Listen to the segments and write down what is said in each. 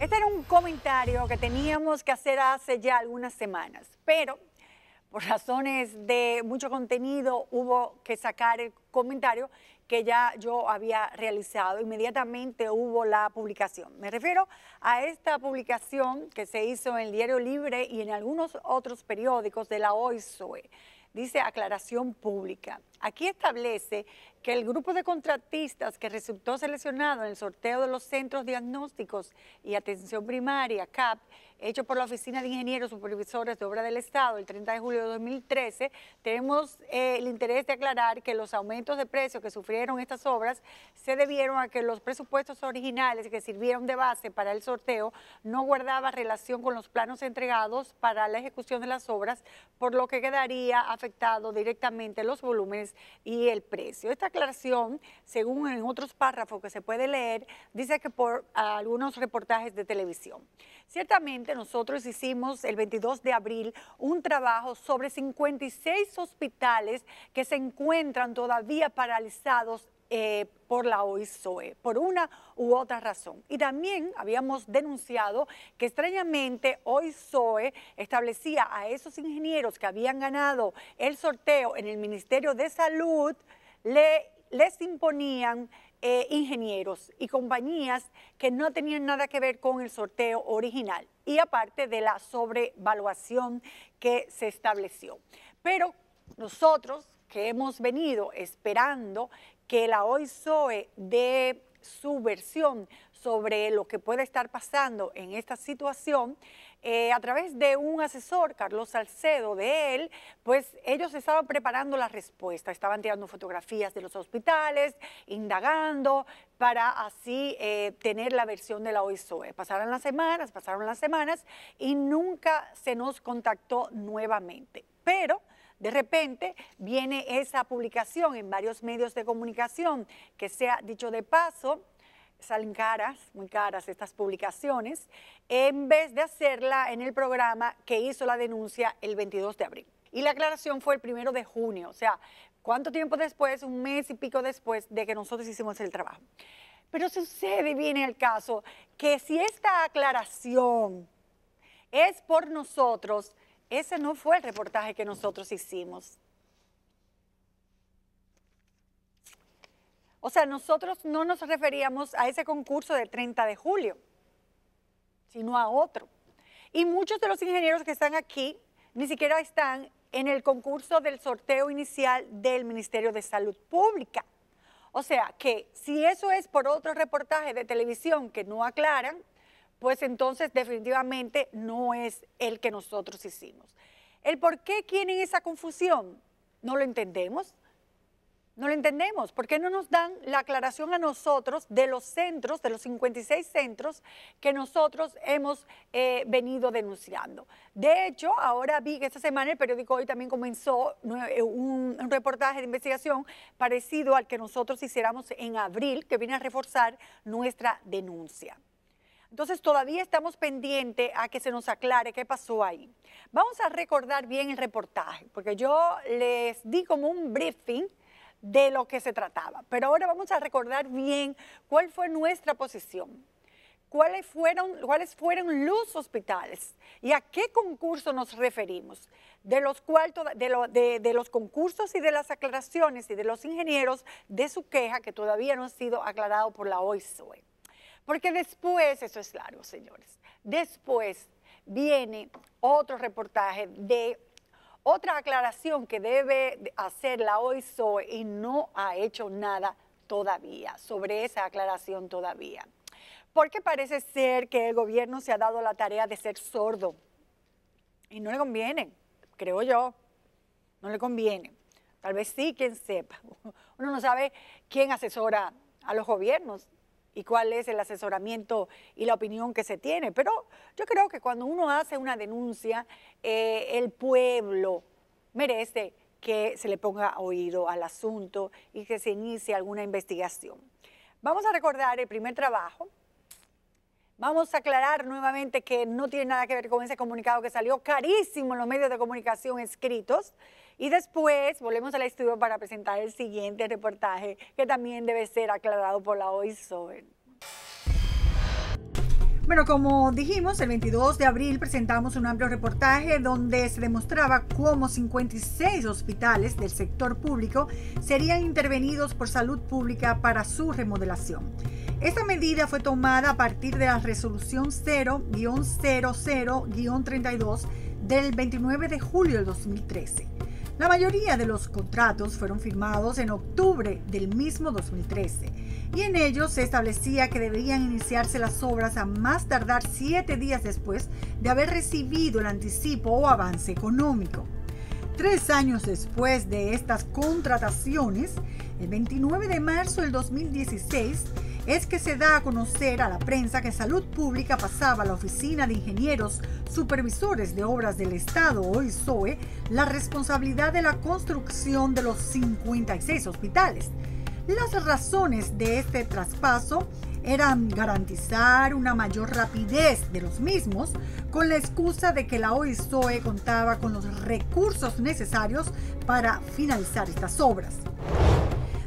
Este era un comentario que teníamos que hacer hace ya algunas semanas, pero por razones de mucho contenido hubo que sacar el comentario que ya yo había realizado. Inmediatamente hubo la publicación. Me refiero a esta publicación que se hizo en el Diario Libre y en algunos otros periódicos de la OISOE. Dice aclaración pública. Aquí establece que el grupo de contratistas que resultó seleccionado en el sorteo de los Centros Diagnósticos y Atención Primaria, CAP, hecho por la Oficina de Ingenieros Supervisores de Obra del Estado el 30 de julio de 2013, tenemos el interés de aclarar que los aumentos de precios que sufrieron estas obras se debieron a que los presupuestos originales que sirvieron de base para el sorteo no guardaban relación con los planos entregados para la ejecución de las obras, por lo que quedaría afectado directamente los volúmenes y el precio. Esta aclaración, según en otros párrafos que se puede leer, dice que por algunos reportajes de televisión. Ciertamente nosotros hicimos el 22 de abril un trabajo sobre 56 hospitales que se encuentran todavía paralizados por la OISOE, por una u otra razón. Y también habíamos denunciado que extrañamente OISOE establecía a esos ingenieros que habían ganado el sorteo en el Ministerio de Salud, les imponían ingenieros y compañías que no tenían nada que ver con el sorteo original y aparte de la sobrevaluación que se estableció. Pero nosotros que hemos venido esperando que la OISOE dé su versión sobre lo que puede estar pasando en esta situación, a través de un asesor, Carlos Salcedo, de él, pues ellos estaban preparando la respuesta, estaban tirando fotografías de los hospitales, indagando, para así tener la versión de la OISOE. Pasaron las semanas y nunca se nos contactó nuevamente. Pero de repente viene esa publicación en varios medios de comunicación que, sea dicho de paso, salen caras, muy caras estas publicaciones, en vez de hacerla en el programa que hizo la denuncia el 22 de abril. Y la aclaración fue el 1 de junio, o sea, ¿cuánto tiempo después? Un mes y pico después de que nosotros hicimos el trabajo. Pero sucede, viene el caso, que si esta aclaración es por nosotros, ese no fue el reportaje que nosotros hicimos. O sea, nosotros no nos referíamos a ese concurso del 30 de julio, sino a otro. Y muchos de los ingenieros que están aquí ni siquiera están en el concurso del sorteo inicial del Ministerio de Salud Pública. O sea, que si eso es por otro reportaje de televisión que no aclaran, pues entonces definitivamente no es el que nosotros hicimos. El por qué quieren esa confusión, no lo entendemos. No lo entendemos. ¿Por qué no nos dan la aclaración a nosotros de los centros, de los 56 centros que nosotros hemos venido denunciando? De hecho, ahora vi que esta semana el periódico Hoy también comenzó un reportaje de investigación parecido al que nosotros hiciéramos en abril, que viene a reforzar nuestra denuncia. Entonces todavía estamos pendientes a que se nos aclare qué pasó ahí. Vamos a recordar bien el reportaje, porque yo les di como un briefing de lo que se trataba. Pero ahora vamos a recordar bien cuál fue nuestra posición, cuáles fueron los hospitales y a qué concurso nos referimos, de los concursos y de las aclaraciones y de los ingenieros de su queja que todavía no ha sido aclarado por la OISOE. Porque después, eso es largo, señores, después viene otro reportaje de otra aclaración que debe hacer la OISOE y no ha hecho nada todavía sobre esa aclaración todavía. Porque parece ser que el gobierno se ha dado la tarea de ser sordo y no le conviene, creo yo, no le conviene. Tal vez sí, quien sepa. Uno no sabe quién asesora a los gobiernos y cuál es el asesoramiento y la opinión que se tiene. Pero yo creo que cuando uno hace una denuncia, el pueblo merece que se le ponga oído al asunto y que se inicie alguna investigación. Vamos a recordar el primer trabajo. Vamos a aclarar nuevamente que no tiene nada que ver con ese comunicado que salió carísimo en los medios de comunicación escritos. Y después volvemos al estudio para presentar el siguiente reportaje que también debe ser aclarado por la OISOE. Bueno, como dijimos, el 22 de abril presentamos un amplio reportaje donde se demostraba cómo 56 hospitales del sector público serían intervenidos por Salud Pública para su remodelación. Esta medida fue tomada a partir de la resolución 0-00-32 del 29 de julio del 2013. La mayoría de los contratos fueron firmados en octubre del mismo 2013 y en ellos se establecía que deberían iniciarse las obras a más tardar 7 días después de haber recibido el anticipo o avance económico. 3 años después de estas contrataciones, el 29 de marzo del 2016, es que se da a conocer a la prensa que Salud Pública pasaba a la Oficina de Ingenieros Supervisores de Obras del Estado, OISOE, la responsabilidad de la construcción de los 56 hospitales. Las razones de este traspaso eran garantizar una mayor rapidez de los mismos, con la excusa de que la OISOE contaba con los recursos necesarios para finalizar estas obras.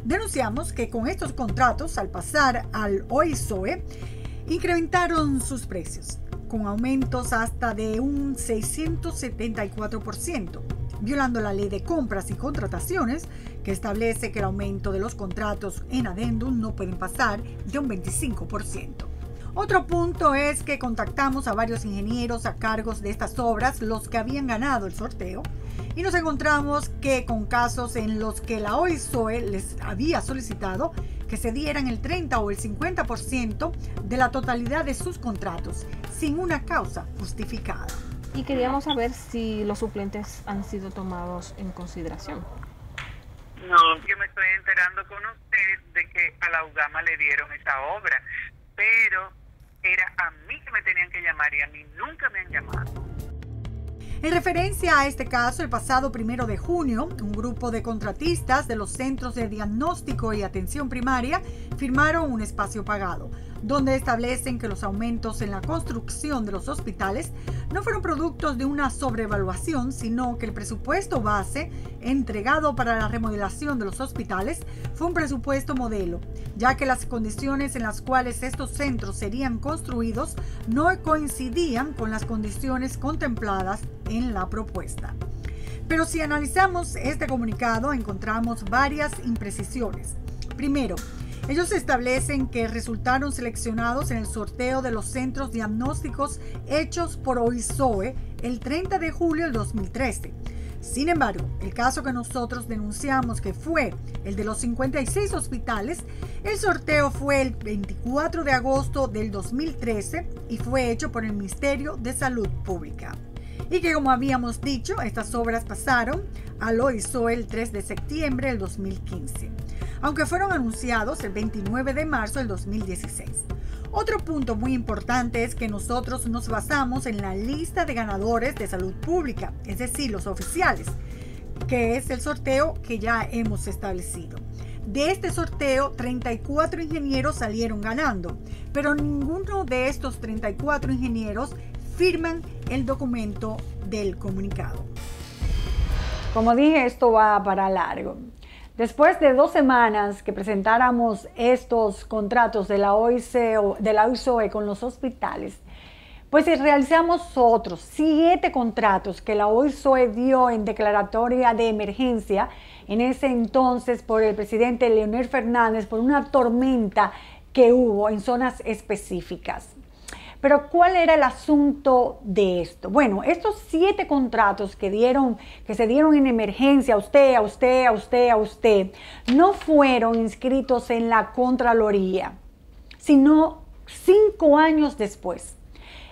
Denunciamos que con estos contratos, al pasar al OISOE, incrementaron sus precios, con aumentos hasta de un 674%, violando la ley de compras y contrataciones, que establece que el aumento de los contratos en adendum no pueden pasar de un 25%. Otro punto es que contactamos a varios ingenieros a cargos de estas obras, los que habían ganado el sorteo, y nos encontramos que con casos en los que la OISOE les había solicitado que se dieran el 30 o el 50% de la totalidad de sus contratos, sin una causa justificada. Y queríamos saber si los suplentes han sido tomados en consideración. No, yo me estoy enterando con usted de que a la UGAMA le dieron esa obra, pero era a mí que me tenían que llamar y a mí nunca me han llamado. En referencia a este caso, el pasado 1 de junio, un grupo de contratistas de los centros de diagnóstico y atención primaria firmaron un espacio pagado, donde establecen que los aumentos en la construcción de los hospitales no fueron productos de una sobrevaluación, sino que el presupuesto base entregado para la remodelación de los hospitales fue un presupuesto modelo, ya que las condiciones en las cuales estos centros serían construidos no coincidían con las condiciones contempladas en la propuesta. Pero si analizamos este comunicado, encontramos varias imprecisiones. Primero, ellos establecen que resultaron seleccionados en el sorteo de los centros diagnósticos hechos por OISOE el 30 de julio del 2013. Sin embargo, el caso que nosotros denunciamos, que fue el de los 56 hospitales, el sorteo fue el 24 de agosto del 2013 y fue hecho por el Ministerio de Salud Pública. Y que, como habíamos dicho, estas obras pasaron al OISOE el 3 de septiembre del 2015, aunque fueron anunciados el 29 de marzo del 2016. Otro punto muy importante es que nosotros nos basamos en la lista de ganadores de Salud Pública, es decir, los oficiales, que es el sorteo que ya hemos establecido. De este sorteo, 34 ingenieros salieron ganando, pero ninguno de estos 34 ingenieros firman el documento del comunicado. Como dije, esto va para largo. Después de 2 semanas que presentáramos estos contratos de la OISOE con los hospitales, pues realizamos otros 7 contratos que la OISOE dio en declaratoria de emergencia en ese entonces por el presidente Leonel Fernández por una tormenta que hubo en zonas específicas. Pero ¿cuál era el asunto de esto? Bueno, estos 7 contratos que se dieron en emergencia a usted, no fueron inscritos en la Contraloría, sino 5 años después.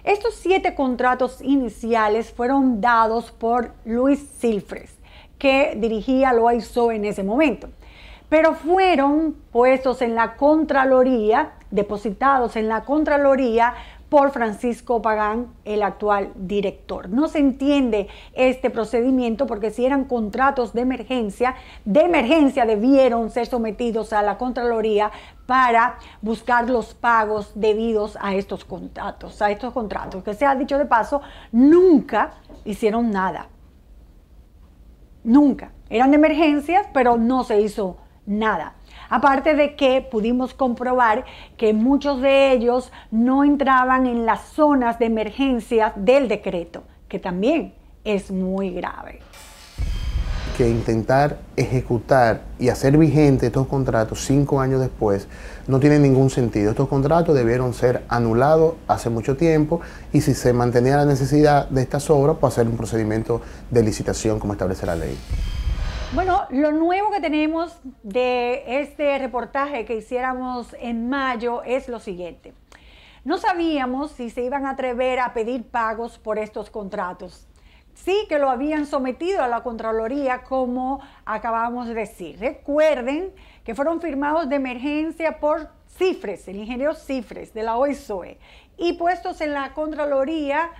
Estos 7 contratos iniciales fueron dados por Luis Silfres, que dirigía la OISOE en ese momento, pero fueron puestos en la Contraloría, depositados en la Contraloría por Francisco Pagán, el actual director. No se entiende este procedimiento porque si eran contratos de emergencia debieron ser sometidos a la Contraloría para buscar los pagos debidos a estos contratos. Que se ha dicho de paso, nunca hicieron nada. Nunca. Eran de emergencias, pero no se hizo nada. Aparte de que pudimos comprobar que muchos de ellos no entraban en las zonas de emergencia del decreto, que también es muy grave. Que intentar ejecutar y hacer vigente estos contratos 5 años después no tiene ningún sentido. Estos contratos debieron ser anulados hace mucho tiempo y si se mantenía la necesidad de estas obras, pues hacer un procedimiento de licitación como establece la ley. Bueno, lo nuevo que tenemos de este reportaje que hiciéramos en mayo es lo siguiente. No sabíamos si se iban a atrever a pedir pagos por estos contratos. Sí que lo habían sometido a la Contraloría, como acabamos de decir. Recuerden que fueron firmados de emergencia por Cifres, el ingeniero Cifres de la OISOE, y puestos en la Contraloría,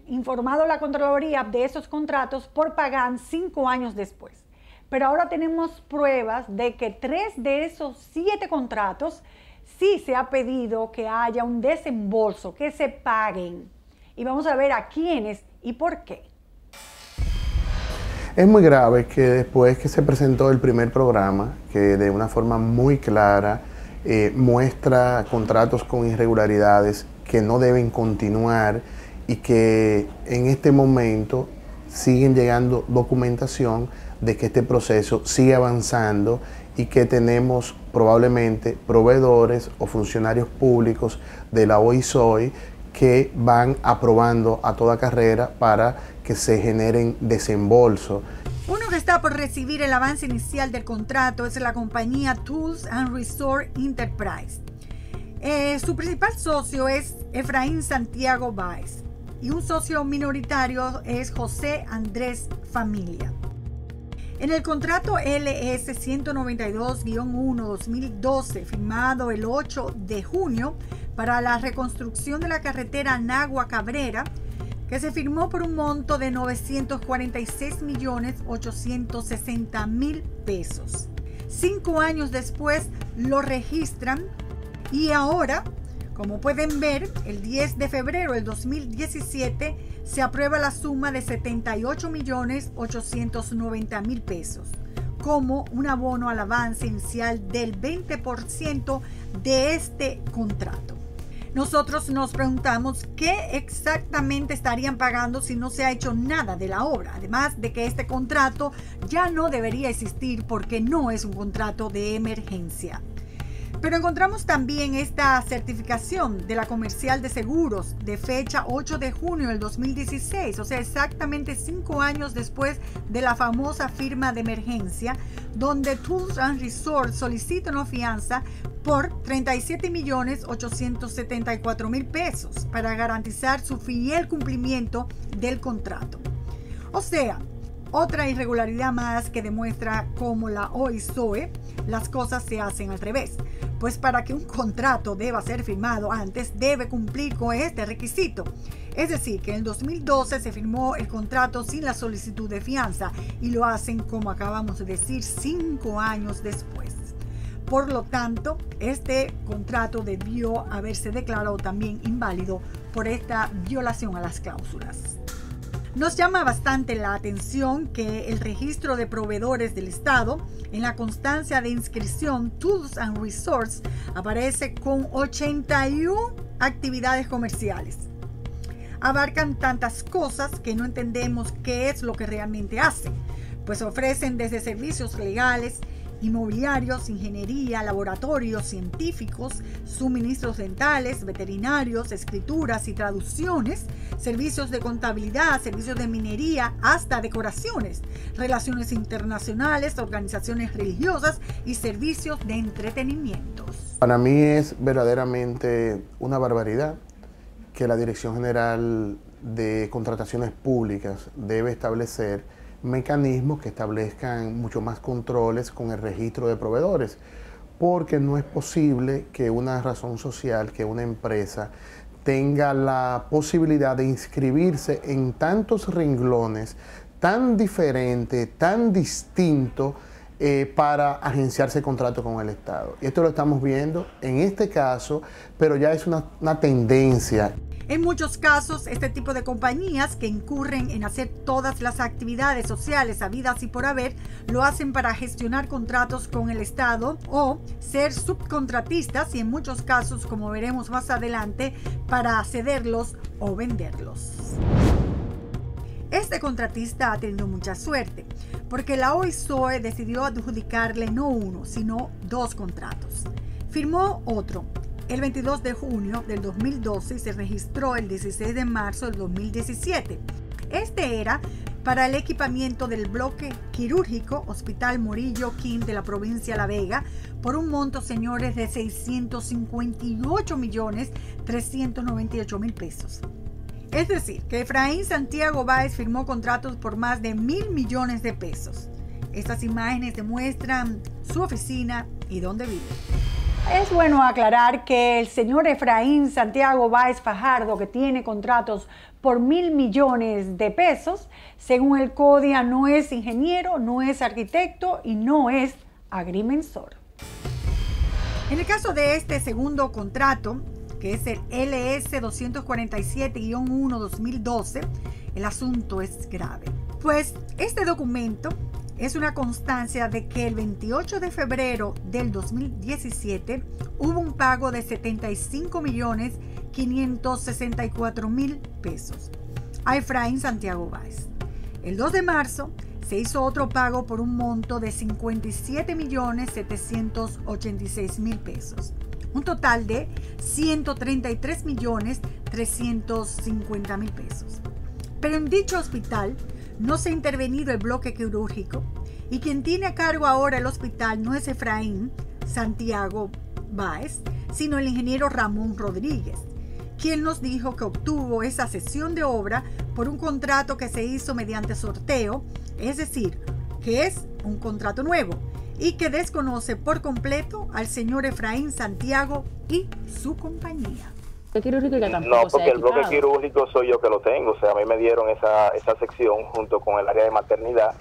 informado la Contraloría de esos contratos por pagar 5 años después. Pero ahora tenemos pruebas de que 3 de esos 7 contratos sí se ha pedido que haya un desembolso, que se paguen. Y vamos a ver a quiénes y por qué. Es muy grave que después que se presentó el primer programa, que de una forma muy clara muestra contratos con irregularidades que no deben continuar y que en este momento siguen llegando documentación de que este proceso sigue avanzando y que tenemos probablemente proveedores o funcionarios públicos de la OISOE que van aprobando a toda carrera para que se generen desembolsos. Uno que está por recibir el avance inicial del contrato es la compañía Tools and Resort Enterprise. Su principal socio es Efraín Santiago Báez y un socio minoritario es José Andrés Familia. En el contrato LS 192-1-2012, firmado el 8 de junio para la reconstrucción de la carretera Nagua Cabrera, que se firmó por un monto de 946.860.000 pesos. 5 años después lo registran y ahora, como pueden ver, el 10 de febrero del 2017 se aprueba la suma de 78.890.000 pesos como un abono al avance inicial del 20% de este contrato. Nosotros nos preguntamos qué exactamente estarían pagando si no se ha hecho nada de la obra, además de que este contrato ya no debería existir porque no es un contrato de emergencia. Pero encontramos también esta certificación de la Comercial de Seguros de fecha 8 de junio del 2016, o sea, exactamente 5 años después de la famosa firma de emergencia, donde Tools and Resort solicita una fianza por 37.874.000 pesos para garantizar su fiel cumplimiento del contrato. O sea, otra irregularidad más que demuestra cómo la OISOE las cosas se hacen al revés. Pues para que un contrato deba ser firmado antes, debe cumplir con este requisito. Es decir, que en el 2012 se firmó el contrato sin la solicitud de fianza y lo hacen, como acabamos de decir, 5 años después. Por lo tanto, este contrato debió haberse declarado también inválido por esta violación a las cláusulas. Nos llama bastante la atención que el registro de proveedores del Estado, en la constancia de inscripción Tools and Resorts, aparece con 81 actividades comerciales. Abarcan tantas cosas que no entendemos qué es lo que realmente hacen, pues ofrecen desde servicios legales, inmobiliarios, ingeniería, laboratorios científicos, suministros dentales, veterinarios, escrituras y traducciones, servicios de contabilidad, servicios de minería, hasta decoraciones, relaciones internacionales, organizaciones religiosas y servicios de entretenimientos. Para mí es verdaderamente una barbaridad que la Dirección General de Contrataciones Públicas debe establecer mecanismos que establezcan mucho más controles con el registro de proveedores, porque no es posible que una razón social, que una empresa tenga la posibilidad de inscribirse en tantos renglones tan diferentes, tan distintos, para agenciarse contrato con el Estado. Y esto lo estamos viendo en este caso, pero ya es una tendencia. En muchos casos, este tipo de compañías que incurren en hacer todas las actividades sociales habidas y por haber, lo hacen para gestionar contratos con el Estado o ser subcontratistas y en muchos casos, como veremos más adelante, para cederlos o venderlos. Este contratista ha tenido mucha suerte, porque la OISOE decidió adjudicarle no uno, sino 2 contratos. Firmó otro el 22 de junio del 2012 y se registró el 16 de marzo del 2017. Este era para el equipamiento del bloque quirúrgico Hospital Morillo King de la provincia de La Vega por un monto, señores, de 658.398.000 pesos. Es decir, que Efraín Santiago Báez firmó contratos por más de 1.000 millones de pesos. Estas imágenes demuestran su oficina y dónde vive. Es bueno aclarar que el señor Efraín Santiago Báez Fajardo, que tiene contratos por 1.000 millones de pesos, según el CODIA no es ingeniero, no es arquitecto y no es agrimensor. En el caso de este segundo contrato, que es el LS 247-1-2012, el asunto es grave. Pues este documento es una constancia de que el 28 de febrero del 2017 hubo un pago de 75.564.000 pesos a Efraín Santiago Báez. El 2 de marzo se hizo otro pago por un monto de 57.786.000 pesos. Un total de 133.350.000 pesos. Pero en dicho hospital no se ha intervenido el bloque quirúrgico y quien tiene a cargo ahora el hospital no es Efraín Santiago Báez, sino el ingeniero Ramón Rodríguez, quien nos dijo que obtuvo esa cesión de obra por un contrato que se hizo mediante sorteo, es decir, que es un contrato nuevo y que desconoce por completo al señor Efraín Santiago y su compañía. No, porque el bloque quirúrgico soy yo que lo tengo, o sea, a mí me dieron esa sección junto con el área de maternidad,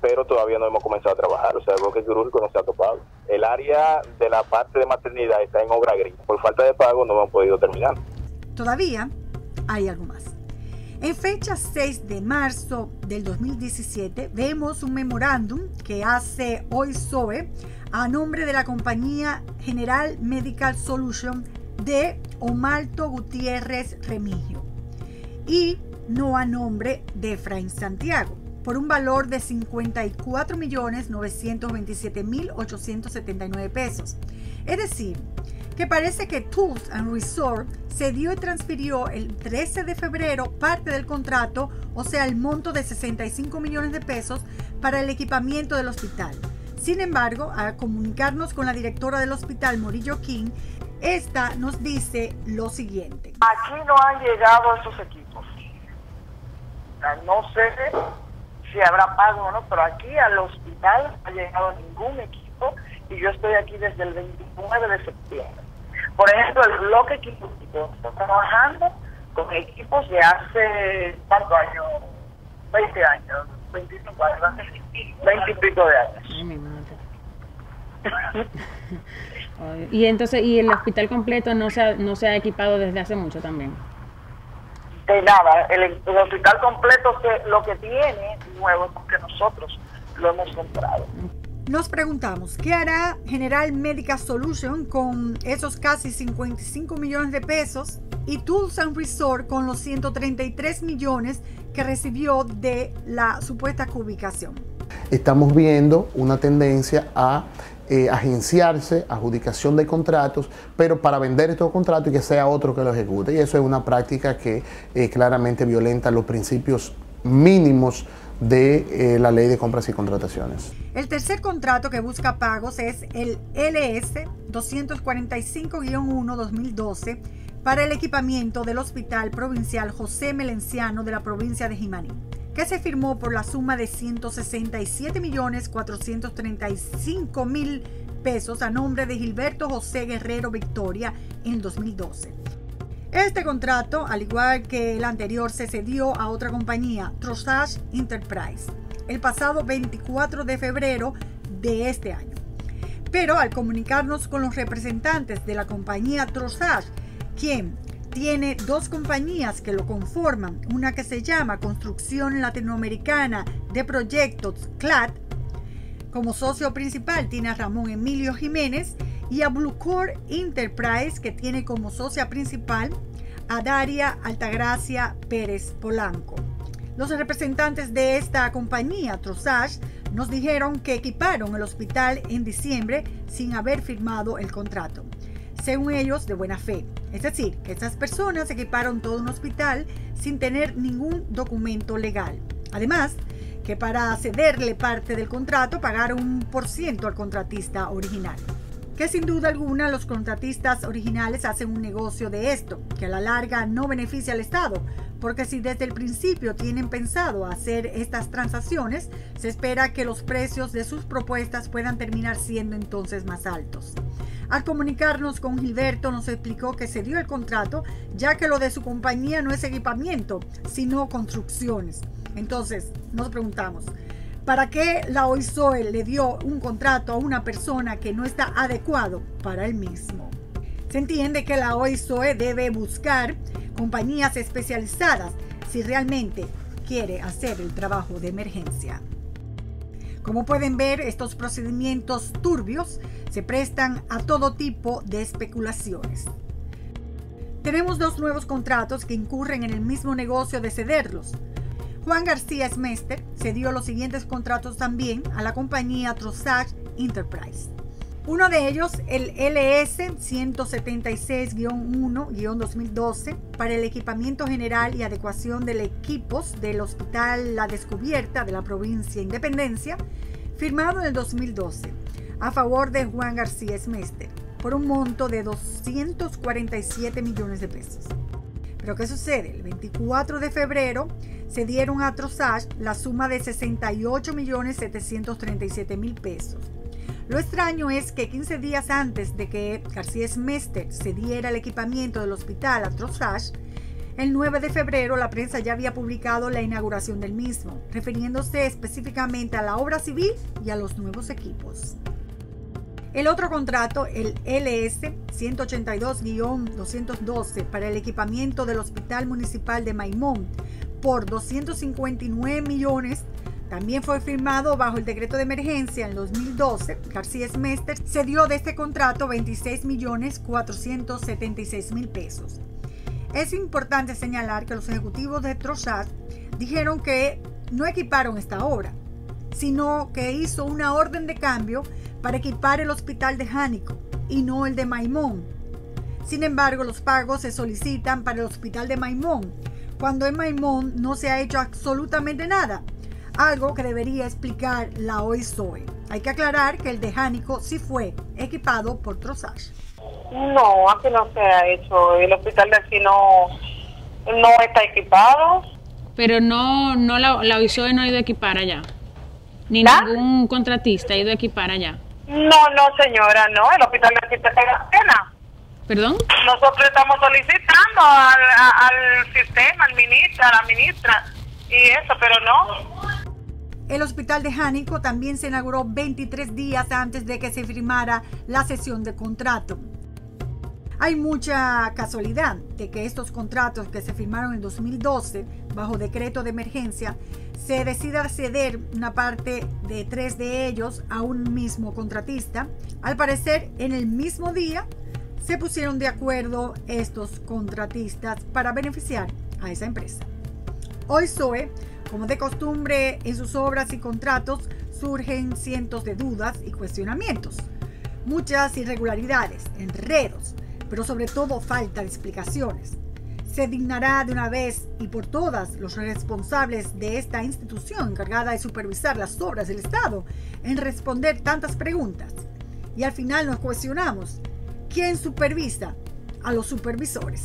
pero todavía no hemos comenzado a trabajar, o sea, el bloque quirúrgico no se ha topado. El área de la parte de maternidad está en obra gris, por falta de pago no hemos podido terminar. Todavía hay algo más. En fecha 6 de marzo del 2017 vemos un memorándum que hace OISOE a nombre de la compañía General Medical Solution de Omalto Gutiérrez Remigio y no a nombre de Efraín Santiago por un valor de 54.927.879 pesos. Es decir, que parece que Tools and Resort cedió y transfirió el 13 de febrero parte del contrato, o sea, el monto de 65 millones de pesos para el equipamiento del hospital. Sin embargo, al comunicarnos con la directora del hospital Morillo King, esta nos dice lo siguiente. Aquí no han llegado esos equipos. No sé si habrá pago o no, pero aquí al hospital no ha llegado ningún equipo y yo estoy aquí desde el 29 de septiembre. Por ejemplo, el bloque quirúrgico está trabajando con equipos de hace, ¿cuántos años? 20 años, 25 años, 20 y pico de años. Ay, mi madre. Y entonces, ¿y el hospital completo no se ha equipado desde hace mucho también? De nada, el hospital completo lo que tiene nuevo es porque nosotros lo hemos comprado. Nos preguntamos, ¿qué hará General Medical Solution con esos casi 55 millones de pesos y Tools and Resort con los 133 millones que recibió de la supuesta ubicación? Estamos viendo una tendencia a agenciarse, adjudicación de contratos, pero para vender estos contratos y que sea otro que lo ejecute. Y eso es una práctica que claramente violenta los principios mínimos de la ley de compras y contrataciones. El tercer contrato que busca pagos es el LS 245-1-2012 para el equipamiento del Hospital Provincial José Melenciano de la provincia de Jimaní, que se firmó por la suma de 167.435.000 pesos a nombre de Gilberto José Guerrero Victoria en 2012. Este contrato, al igual que el anterior, se cedió a otra compañía, Trossage Enterprise. el pasado 24 de febrero de este año. Pero al comunicarnos con los representantes de la compañía Trossage, quien tiene dos compañías que lo conforman, una que se llama Construcción Latinoamericana de Proyectos CLAD, como socio principal tiene a Ramón Emilio Jiménez, y a Bluecore Enterprise, que tiene como socia principal a Daria Altagracia Pérez Polanco. Los representantes de esta compañía, Trossage, nos dijeron que equiparon el hospital en diciembre sin haber firmado el contrato, según ellos de buena fe. Es decir, que estas personas equiparon todo un hospital sin tener ningún documento legal. Además, que para cederle parte del contrato pagaron 1% al contratista original. Que sin duda alguna los contratistas originales hacen un negocio de esto, que a la larga no beneficia al Estado, porque si desde el principio tienen pensado hacer estas transacciones, se espera que los precios de sus propuestas puedan terminar siendo entonces más altos. Al comunicarnos con Gilberto nos explicó que se dio el contrato, ya que lo de su compañía no es equipamiento, sino construcciones. Entonces nos preguntamos, ¿para qué la OISOE le dio un contrato a una persona que no está adecuado para él mismo? Se entiende que la OISOE debe buscar compañías especializadas si realmente quiere hacer el trabajo de emergencia. Como pueden ver, estos procedimientos turbios se prestan a todo tipo de especulaciones. Tenemos dos nuevos contratos que incurren en el mismo negocio de cederlos. Juan García Smester cedió los siguientes contratos también a la compañía Trossage Enterprise. Uno de ellos, el LS 176-1-2012, para el equipamiento general y adecuación de equipos del Hospital La Descubierta de la provincia Independencia, firmado en el 2012, a favor de Juan García Smester, por un monto de 247 millones de pesos. Pero ¿qué sucede? El 24 de febrero se dieron a Trossage la suma de 68.737.000 pesos. Lo extraño es que 15 días antes de que García Smester cediera el equipamiento del hospital a Trossage, el 9 de febrero la prensa ya había publicado la inauguración del mismo, refiriéndose específicamente a la obra civil y a los nuevos equipos. El otro contrato, el LS 182-212, para el equipamiento del Hospital Municipal de Maimón, por 259 millones, también fue firmado bajo el decreto de emergencia en 2012. García Smester cedió de este contrato 26.476.000 pesos. Es importante señalar que los ejecutivos de Trossage dijeron que no equiparon esta obra, sino que hizo una orden de cambio para equipar el hospital de Jánico y no el de Maimón. Sin embargo, los pagos se solicitan para el hospital de Maimón, cuando en Maimón no se ha hecho absolutamente nada, algo que debería explicar la OISOE. Hay que aclarar que el de Jánico sí fue equipado por Trossage. No, aquí no se ha hecho. El hospital de aquí no está equipado. Pero no la OISOE no ha ido a equipar allá. Ni ningún contratista ha ido a equipar allá. No, señora, no. El hospital de aquí está en pena. ¿Perdón? Nosotros estamos solicitando al sistema, a la ministra, y eso, pero no. El hospital de Jánico también se inauguró 23 días antes de que se firmara la cesión de contrato. Hay mucha casualidad de que estos contratos que se firmaron en 2012 bajo decreto de emergencia se decida ceder una parte de 3 de ellos a un mismo contratista. Al parecer, en el mismo día se pusieron de acuerdo estos contratistas para beneficiar a esa empresa. OISOE, como de costumbre en sus obras y contratos, surgen cientos de dudas y cuestionamientos, muchas irregularidades, enredos, pero sobre todo falta de explicaciones. Se dignará de una vez y por todas los responsables de esta institución encargada de supervisar las obras del Estado en responder tantas preguntas. Y al final nos cuestionamos, ¿quién supervisa a los supervisores?